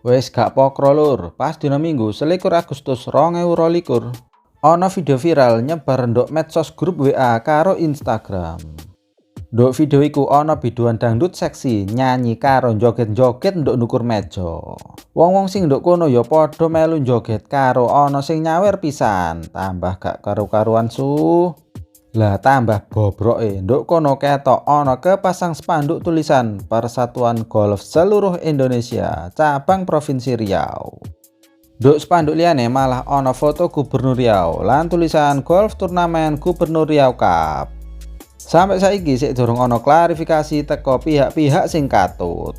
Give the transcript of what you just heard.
Wes gak pokro lur, pas dina Minggu 21 Agustus 2022 ana video viral nyebar ndok medsos grup WA karo Instagram. Ndok video iku ana biduan dangdut seksi nyanyi karo joget-joget ndok ndukur meja. Wong-wong sing ndok kono ya padha melu joget karo ana sing nyawer pisan, tambah gak karu-karuan Lah tambah bobroke nduk kono ketok ana kepasang spanduk tulisan Persatuan Golf Seluruh Indonesia cabang Provinsi Riau. Nduk spanduk liyane malah ana foto Gubernur Riau lan tulisan Golf Turnamen Gubernur Riau Cup. Sampai saiki sik durung ana klarifikasi teko pihak-pihak sing katut.